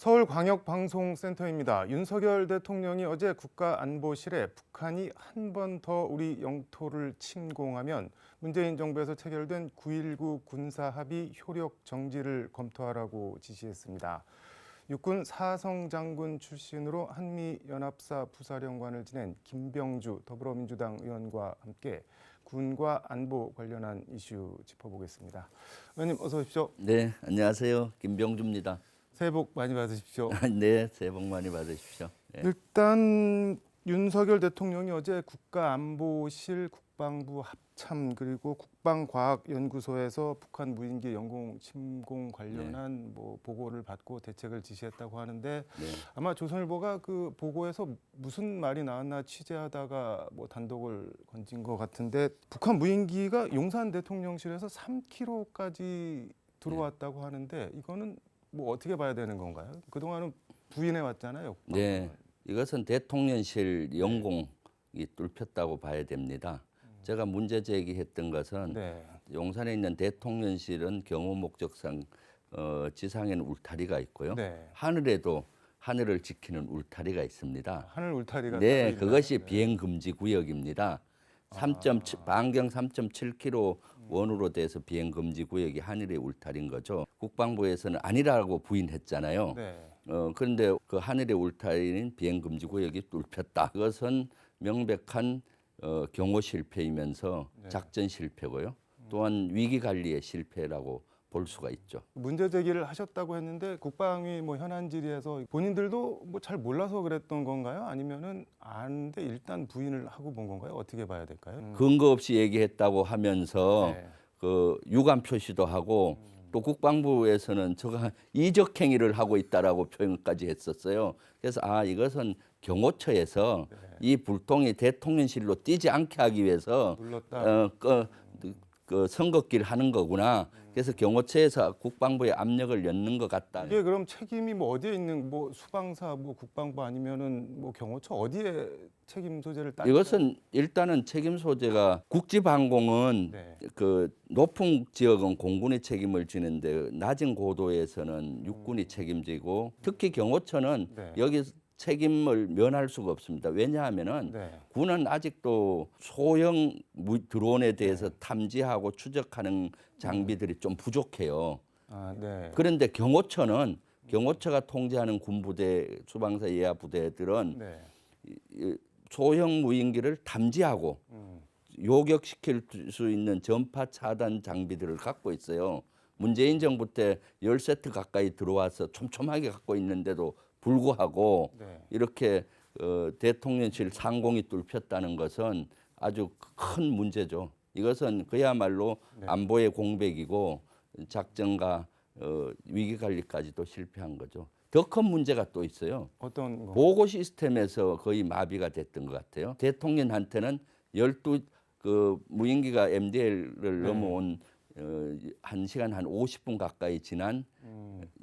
서울광역방송센터입니다. 윤석열 대통령이 어제 국가안보실에 북한이 한 번 더 우리 영토를 침공하면 문재인 정부에서 체결된 9.19 군사합의 효력 정지를 검토하라고 지시했습니다. 육군 사성장군 출신으로 한미연합사 부사령관을 지낸 김병주 더불어민주당 의원과 함께 군과 안보 관련한 이슈 짚어보겠습니다. 의원님 어서 오십시오. 네, 안녕하세요. 김병주입니다. 새해 복 많이 받으십시오. 네, 새해 복 많이 받으십시오. 네. 일단 윤석열 대통령이 어제 국가안보실 국방부 합참 그리고 국방과학연구소에서 북한 무인기 영공 침공 관련한 보고를 받고 대책을 지시했다고 하는데 네. 아마 조선일보가 그 보고에서 무슨 말이 나왔나 취재하다가 단독을 건진 것 같은데 북한 무인기가 용산 대통령실에서 3km까지 들어왔다고 하는데 이거는 어떻게 봐야 되는 건가요? 그동안은 부인해 왔잖아요. 네, 이것은 대통령실 영공이 뚫혔다고 봐야 됩니다. 제가 문제 제기했던 것은 용산에 있는 대통령실은 경호 목적상 지상에는 울타리가 있고요. 하늘에도 하늘을 지키는 울타리가 있습니다. 하늘 울타리가 네, 그것이 비행 금지 구역입니다. 반경 3.7km 원으로 돼서 비행 금지 구역이 하늘의 울타리인 거죠. 국방부에서는 아니라고 부인했잖아요. 그런데 그 하늘의 울타리는 비행 금지 구역이 뚫혔다. 그것은 명백한 경호 실패이면서 작전 실패고요. 또한 위기 관리의 실패라고 볼 수가 있죠. 문제 제기를 하셨다고 했는데 국방위 현안 질의에서 본인들도 잘 몰라서 그랬던 건가요? 아니면은 아는데 일단 부인을 하고 본 건가요? 어떻게 봐야 될까요? 근거 없이 얘기했다고 하면서 그 유감 표시도 하고 또 국방부에서는 저가 이적 행위를 하고 있다라고 표현까지 했었어요. 그래서 이것은 경호처에서 이 불똥이 대통령실로 뛰지 않게 하기 위해서 그 선긋기를 하는 거구나. 그래서 경호처에서 국방부에 압력을 넣는 것 같다. 이게 그럼 책임이 어디에 있는 수방사 국방부 아니면은 경호처 어디에 책임 소재를 따? 이것은 일단은 책임 소재가 국지방공은 그 높은 지역은 공군이 책임을 지는데 낮은 고도에서는 육군이 책임지고 특히 경호처는 여기 책임을 면할 수가 없습니다. 왜냐하면은 군은 아직도 소형 드론에 대해서 탐지하고 추적하는 장비들이 좀 부족해요. 그런데 경호처가 통제하는 군부대, 수방사 예하 부대들은 소형 무인기를 탐지하고 요격시킬 수 있는 전파 차단 장비들을 갖고 있어요. 문재인 정부 때 10세트 가까이 들어와서 촘촘하게 갖고 있는데도 불구하고 이렇게 대통령실 상공이 뚫혔다는 것은 아주 큰 문제죠. 이것은 그야말로 안보의 공백이고 작전과 위기관리까지도 실패한 거죠. 더 큰 문제가 또 있어요. 어떤 거? 보고 시스템에서 거의 마비가 됐던 것 같아요. 대통령한테는 12그 무인기가 MDL을 넘어온 1시간 한 50분 가까이 지난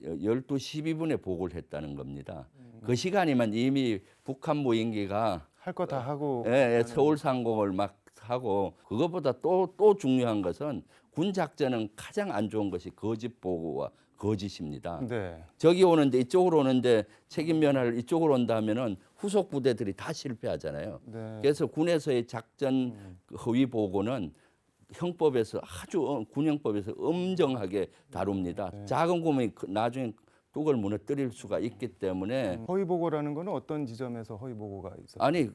12시 12분에 보고를 했다는 겁니다. 그 시간이면 이미 북한 무인기가 할 거 다 하고 서울 상공을 막 하고 그것보다 또 중요한 것은 군 작전은 가장 안 좋은 것이 거짓 보고와 거짓입니다. 저기 오는데 이쪽으로 오는데 책임 면할 이쪽으로 온다 하면은 후속 부대들이 다 실패하잖아요. 그래서 군에서의 작전 허위 보고는 형법에서 군형법에서 엄정하게 다룹니다. 작은 구멍이 나중에 뚝을 무너뜨릴 수가 있기 때문에 허위 보고라는 거는 어떤 지점에서 허위 보고가 있었어요? 아니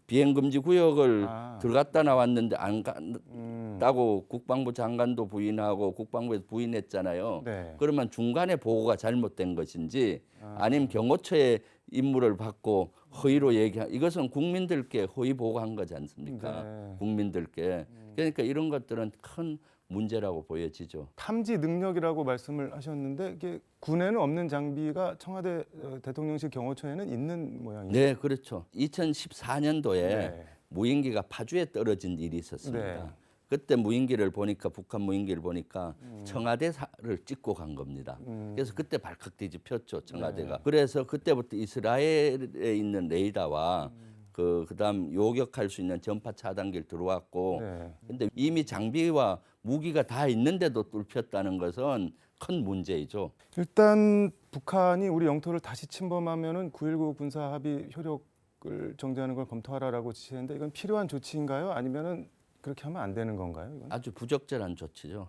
비행 금지 구역을 들어갔다 나왔는데 안 갔다고 국방부 장관도 부인하고 국방부에서 부인했잖아요. 그러면 중간에 보고가 잘못된 것인지 아니면 경호처의 임무를 받고 허위로 이것은 국민들께 허위 보고한 거지 않습니까? 국민들께. 그러니까 이런 것들은 큰 문제라고 보여지죠. 탐지 능력이라고 말씀을 하셨는데 이게 군에는 없는 장비가 청와대 대통령실 경호처에는 있는 모양이죠. 네, 그렇죠. 2014년도에 무인기가 파주에 떨어진 일이 있었습니다. 그때 무인기를 보니까 북한 무인기를 보니까 청와대를 찍고 간 겁니다. 그래서 그때 발칵 뒤집혔죠, 청와대가. 그래서 그때부터 이스라엘에 있는 레이더와 그다음 요격할 수 있는 전파 차단기를 들어왔고 근데 이미 장비와 무기가 다 있는데도 뚫혔다는 것은 큰 문제이죠. 일단 북한이 우리 영토를 다시 침범하면은 9.19 군사 합의 효력을 정지하는 걸 검토하라라고 지시했는데 이건 필요한 조치인가요? 아니면은 그렇게 하면 안 되는 건가요? 이건? 아주 부적절한 조치죠.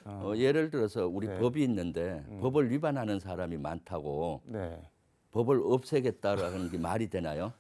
아, 예를 들어서 우리 네. 법이 있는데 법을 위반하는 사람이 많다고 네. 법을 없애겠다라는 게 말이 되나요?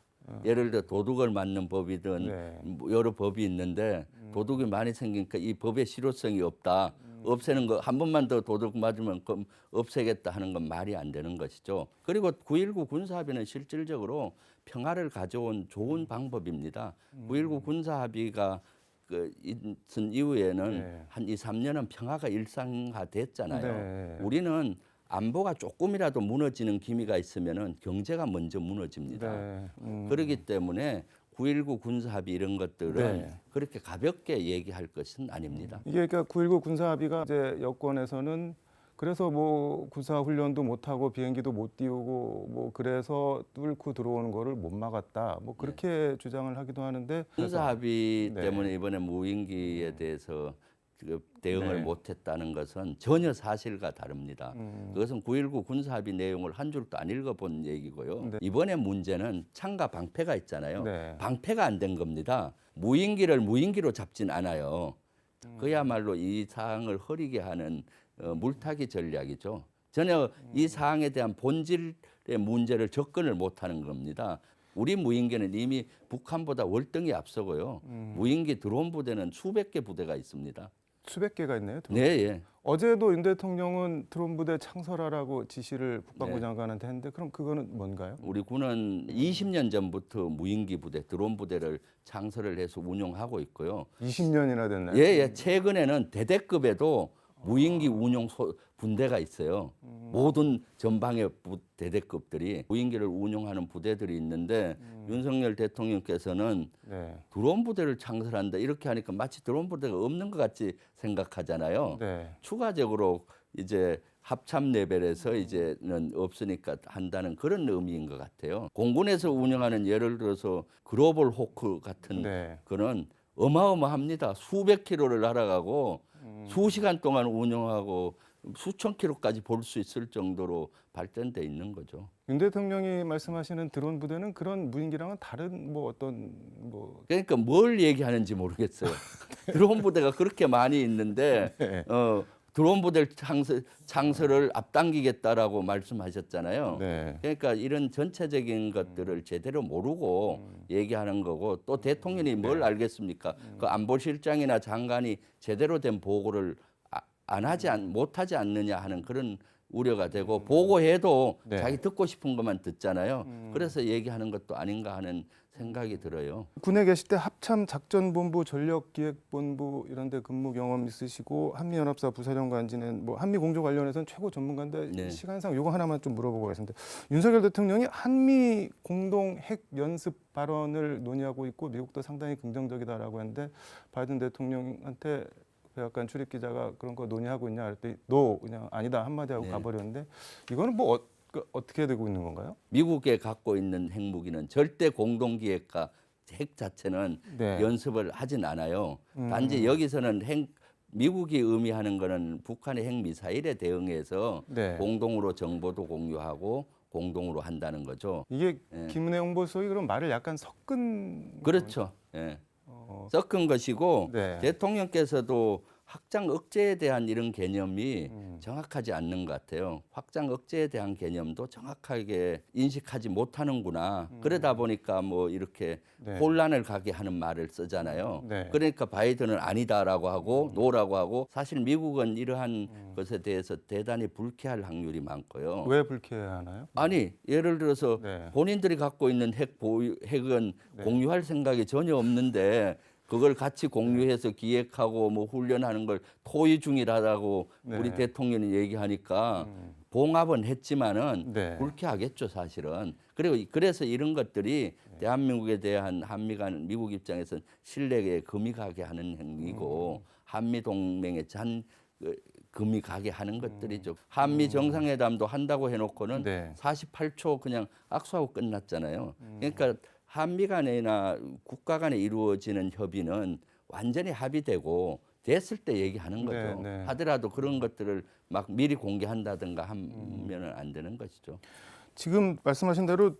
예를 들어 도둑을 맞는 법이든 네. 뭐 여러 법이 있는데 도둑이 많이 생기니까 이 법의 실효성이 없다. 없애는 거 한 번만 더 도둑 맞으면 그럼 없애겠다 하는 건 말이 안 되는 것이죠. 그리고 9.19 군사합의는 실질적으로 평화를 가져온 좋은 방법입니다. 9.19 군사합의가 그 있은 이후에는 네. 한 2, 3년은 평화가 일상화됐잖아요. 네. 우리는 안보가 조금이라도 무너지는 기미가 있으면은 경제가 먼저 무너집니다. 네. 그렇기 때문에 9.19 군사합의 이런 것들은 네. 그렇게 가볍게 얘기할 것은 아닙니다. 이게 그러니까 9.19 군사 합의가 이제 여권에서는 그래서 뭐 군사 훈련도 못 하고 비행기도 못 띄우고 뭐 그래서 뚫고 들어오는 거를 못 막았다. 뭐 그렇게 주장을 하기도 하는데 군사합의 네. 때문에 이번에 무인기에 대해서 그 대응을 네. 못했다는 것은 전혀 사실과 다릅니다. 그것은 9.19 군사합의 내용을 한 줄도 안 읽어본 얘기고요. 네. 이번에 문제는 창과 방패가 있잖아요. 네. 방패가 안 된 겁니다. 무인기를 무인기로 잡진 않아요. 그야말로 이 사항을 흐리게 하는 물타기 전략이죠. 전혀 이 사항에 대한 본질의 문제를 접근을 못하는 겁니다. 우리 무인기는 이미 북한보다 월등히 앞서고요. 무인기 드론 부대는 수백 개 부대가 있습니다. 수백 개가 있네요. 드론. 네, 예. 어제도 윤 대통령은 드론 부대 창설하라고 지시를 국방부 네. 장관한테 했는데 그럼 그거는 뭔가요? 우리 군은 20년 전부터 무인기 부대, 드론 부대를 창설을 해서 운용하고 있고요. 20년이나 됐나요? 예, 예. 최근에는 대대급에도 무인기 운용 분대가 있어요. 모든 전방의 대대급들이 무인기를 운용하는 부대들이 있는데 윤석열 대통령께서는 네. 드론 부대를 창설한다 이렇게 하니까 마치 드론 부대가 없는 것 같이 생각하잖아요. 네. 추가적으로 이제 합참 레벨에서 이제는 없으니까 한다는 그런 의미인 것 같아요. 공군에서 운영하는 예를 들어서 글로벌 호크 같은 네. 그런 어마어마합니다. 수백 킬로를 날아가고 수시간 동안 운영하고 수천 킬로까지 볼 수 있을 정도로 발전돼 있는 거죠. 윤 대통령이 말씀하시는 드론 부대는 그런 무인기랑은 다른 뭐 어떤 뭐 그러니까 뭘 얘기하는지 모르겠어요. 드론 부대가 그렇게 많이 있는데 네. 드론 부대를 창설을 앞당기겠다라고 말씀하셨잖아요. 네. 그러니까 이런 전체적인 것들을 제대로 모르고 얘기하는 거고 또 대통령이 뭘 알겠습니까? 그 안보실장이나 장관이 제대로 된 보고를 못하지 않느냐 하는 그런 우려가 되고 보고해도 네. 자기 듣고 싶은 것만 듣잖아요. 그래서 얘기하는 것도 아닌가 하는 생각이 들어요. 군에 계실 때 합참 작전본부, 전력기획본부 이런 데 근무 경험 있으시고 한미연합사 부사령관 지낸 뭐 한미 공조 관련해서는 최고 전문가인데 네. 시간상 요거 하나만 좀 물어보고 가겠습니다. 윤석열 대통령이 한미 공동 핵 연습 발언을 논의하고 있고 미국도 상당히 긍정적이다라고 했는데 바이든 대통령한테 백악관 출입 기자가 그런 거 논의하고 있냐 그랬더니 너 그냥 아니다 한마디 하고 네. 가버렸는데 이거는 뭐 어떻게 되고 있는 건가요? 미국에 갖고 있는 핵무기는 절대 공동기획과 핵 자체는 네. 연습을 하진 않아요. 단지 여기서는 미국이 의미하는 거는 북한의 핵미사일에 대응해서 네. 공동으로 정보도 공유하고 공동으로 한다는 거죠. 이게 예. 김은혜 홍보수석이 그럼 말을 약간 섞은 그렇죠. 예. 어, 섞은 것이고 네. 대통령께서도 확장 억제에 대한 이런 개념이 정확하지 않는 것 같아요. 확장 억제에 대한 개념도 정확하게 인식하지 못하는구나. 그러다 보니까 뭐 이렇게 네. 혼란을 가게 하는 말을 쓰잖아요. 네. 그러니까 바이든은 아니다라고 하고 노라고 하고 사실 미국은 이러한 것에 대해서 대단히 불쾌할 확률이 많고요. 왜 불쾌하나요? 아니 예를 들어서 네. 본인들이 갖고 있는 핵은 네. 공유할 생각이 전혀 없는데 그걸 같이 공유해서 기획하고 뭐 훈련하는 걸 토의 중이라고 네. 우리 대통령이 얘기하니까 봉합은 했지만은 네. 불쾌하겠죠 사실은. 그리고 그래서 이런 것들이 대한민국에 대한 한미 간 미국 입장에서는 신뢰에 금이 가게 하는 행위고 한미 동맹에 금이 가게 하는 것들이죠. 한미 정상회담도 한다고 해놓고는 네. 48초 그냥 악수하고 끝났잖아요. 그러니까 한미 간이나 국가 간에 이루어지는 협의는 완전히 합의되고 됐을 때 얘기하는 거죠. 네, 네. 하더라도 그런 것들을 막 미리 공개한다든가 하면은 안 되는 것이죠. 지금 말씀하신 대로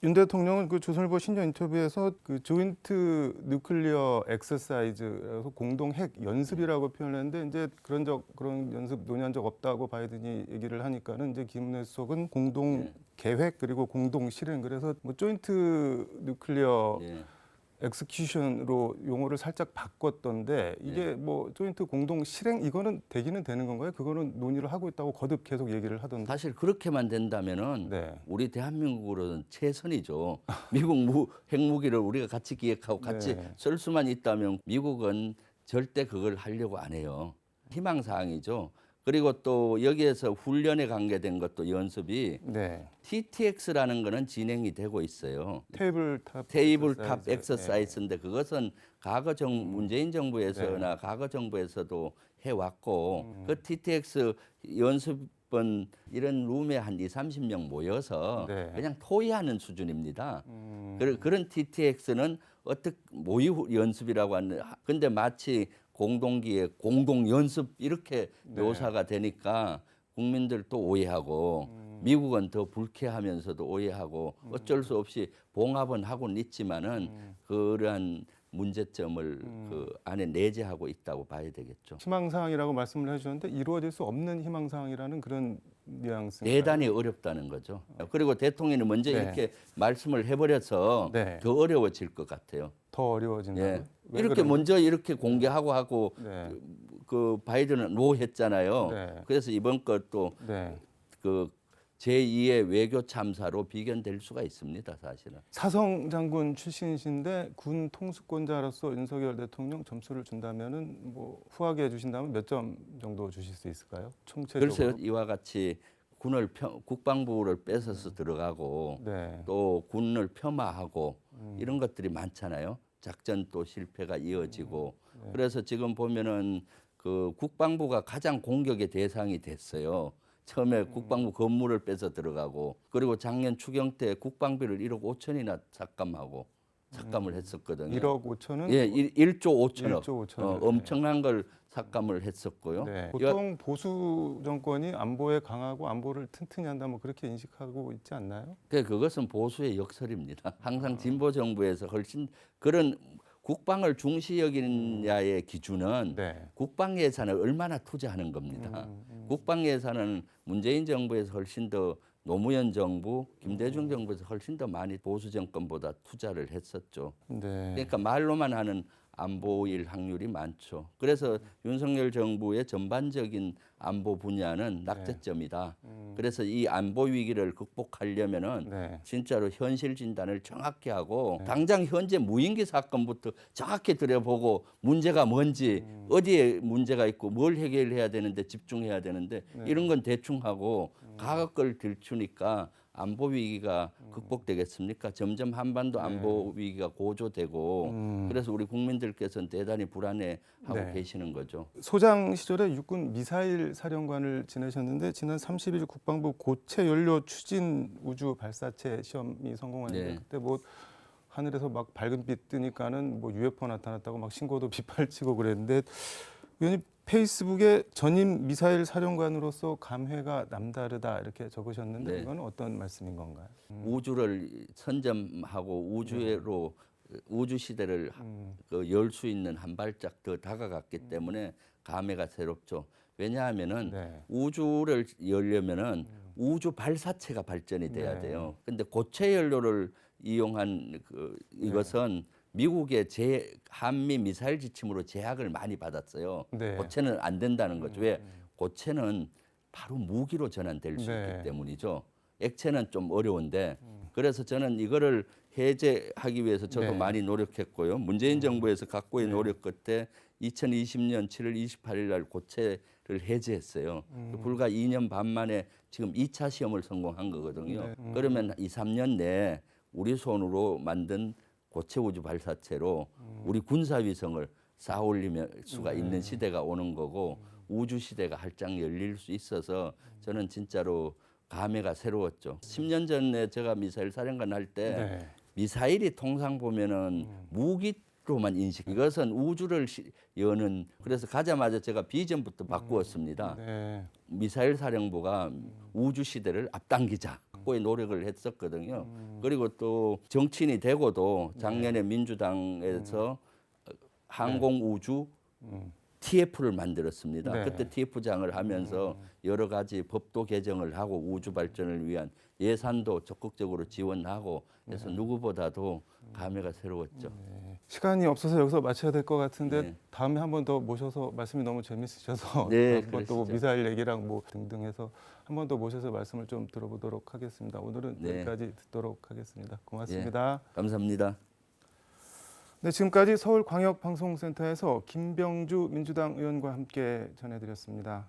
윤 대통령은 그 조선일보 신년 인터뷰에서 그 조인트 뉴클리어 엑서사이즈에서 공동 핵 연습이라고 표현했는데 이제 그런 연습 논의한 적 없다고 바이든이 얘기를 하니까는 이제 김문혜 수석은 공동 예. 계획 그리고 공동 실행 그래서 뭐 조인트 뉴클리어 예. 엑스큐션으로 용어를 살짝 바꿨던데 이게 뭐 조인트 공동 실행 이거는 되기는 되는 건가요? 그거는 논의를 하고 있다고 거듭 계속 얘기를 하던데. 사실 그렇게만 된다면은 네. 우리 대한민국으로는 최선이죠. 미국 핵무기를 우리가 같이 기획하고 같이 네. 쓸 수만 있다면 미국은 절대 그걸 하려고 안 해요. 희망사항이죠. 그리고 또 여기에서 훈련에 관계된 것도 연습이 네. TTX라는 거는 진행이 되고 있어요. 테이블탑 테이블탑 엑서사이즈. 엑서사이즈인데 그것은 과거 문재인 정부에서나 과거 정부에서도 해왔고 그 TTX 연습은 이런 룸에 한 2~30명 모여서 네. 그냥 토의하는 수준입니다. 그런 TTX는 어떻게 모의 연습이라고 하는 근데 마치 공동기에 공동 연습 이렇게 묘사가 되니까 국민들도 오해하고 미국은 더 불쾌하면서도 오해하고 어쩔 수 없이 봉합은 하고는 있지만은 그러한 문제점을 그 안에 내재하고 있다고 봐야 되겠죠. 희망사항이라고 말씀을 해주셨는데 이루어질 수 없는 희망사항이라는 그런 뉘앙스. 대단히 어렵다는 거죠. 그리고 대통령이 먼저 네. 이렇게 말씀을 해버려서 네. 더 어려워질 것 같아요. 더 어려워진다고요? 예. 왜 이렇게 그런가요? 먼저 이렇게 공개하고 하고 네. 그 바이든은 노 했잖아요. 네. 그래서 이번 것도 네. 그 제2의 외교 참사로 비견될 수가 있습니다, 사실은. 사성 장군 출신이신데 군 통수권자로서 윤석열 대통령 점수를 준다면은 뭐 후하게 해주신다면 몇 점 정도 주실 수 있을까요? 총체적으로. 글쎄요, 이와 같이 국방부를 뺏어서 들어가고 네. 또 군을 폄하하고 이런 것들이 많잖아요. 작전 또 실패가 이어지고 그래서 지금 보면은 그 국방부가 가장 공격의 대상이 됐어요. 처음에 국방부 건물을 뺏어 들어가고 그리고 작년 추경 때 국방비를 1억 5천이나 삭감을 했었거든요. 1억 5천은 예, 1조 5천억. 1조 5천억. 엄청난 걸 삭감을 했었고요. 네. 보통 보수 정권이 안보에 강하고 안보를 튼튼히 한다 뭐 그렇게 인식하고 있지 않나요? 그것은 보수의 역설입니다. 항상 진보 정부에서 훨씬 그런 국방을 중시 여기느냐의 기준은 네. 국방 예산을 얼마나 투자하는 겁니다. 국방 예산은 문재인 정부에서 훨씬 더 노무현 정부, 김대중 정부에서 훨씬 더 많이 보수 정권보다 투자를 했었죠. 네. 그러니까 말로만 하는 안보일 확률이 많죠. 그래서 윤석열 정부의 전반적인 안보 분야는 낙제점이다. 그래서 이 안보 위기를 극복하려면은 네. 진짜로 현실 진단을 정확히 하고 당장 현재 무인기 사건부터 정확히 들여보고 문제가 뭔지 어디에 문제가 있고 뭘 해결해야 되는데 집중해야 되는데 이런 건 대충 하고 과거 걸 들추니까 안보 위기가 극복되겠습니까? 점점 한반도 안보 위기가 고조되고 그래서 우리 국민들께서는 대단히 불안해하고 계시는 거죠. 소장 시절에 육군 미사일 사령관을 지내셨는데 지난 30일 국방부 고체 연료 추진 우주 발사체 시험이 성공했는데 그때 뭐 하늘에서 막 밝은 빛 뜨니까는 뭐 UFO 나타났다고 막 신고도 빗발치고 그랬는데 의원님 페이스북에 전임 미사일 사령관으로서 감회가 남다르다 이렇게 적으셨는데 이건 어떤 말씀인 건가요? 우주를 선점하고 우주 시대를 열 수 있는 한 발짝 더 다가갔기 때문에 감회가 새롭죠. 왜냐하면은 우주를 열려면은 우주 발사체가 발전이 돼야 돼요. 근데 고체 연료를 이용한 이것은 미국의 한미 미사일 지침으로 제약을 많이 받았어요. 고체는 안 된다는 거죠. 왜? 고체는 바로 무기로 전환될 수 있기 때문이죠. 액체는 좀 어려운데 그래서 저는 이거를 해제하기 위해서 저도 많이 노력했고요. 문재인 정부에서 각고의 노력 끝에 2020년 7월 28일 날 고체를 해제했어요. 불과 2년 반 만에 지금 2차 시험을 성공한 거거든요. 그러면 2, 3년 내에 우리 손으로 만든 고체 우주 발사체로 우리 군사 위성을 쌓아 올릴 수가 있는 시대가 오는 거고 우주 시대가 활짝 열릴 수 있어서 저는 진짜로 감회가 새로웠죠. 10년 전에 제가 미사일 사령관 할 때 미사일이 통상 보면은 무기로만 인식. 이것은 우주를 여는 그래서 가자마자 제가 비전부터 바꾸었습니다. 미사일 사령부가 우주 시대를 앞당기자 고의 노력을 했었거든요. 그리고 또 정치인이 되고도 작년에 민주당에서 항공 우주 TF를 만들었습니다. 네. 그때 TF장을 하면서 여러 가지 법도 개정을 하고 우주 발전을 위한 예산도 적극적으로 지원하고 해서 누구보다도 감회가 새로웠죠. 네. 시간이 없어서 여기서 마쳐야 될 것 같은데 네. 다음에 한 번 더 모셔서 말씀이 너무 재밌으셔서 네, 한번 또 그러시죠. 미사일 얘기랑 뭐 등등 해서 한 번 더 모셔서 말씀을 좀 들어보도록 하겠습니다. 오늘은 네. 여기까지 듣도록 하겠습니다. 고맙습니다. 감사합니다. 네, 지금까지 서울광역방송센터에서 김병주 민주당 의원과 함께 전해드렸습니다.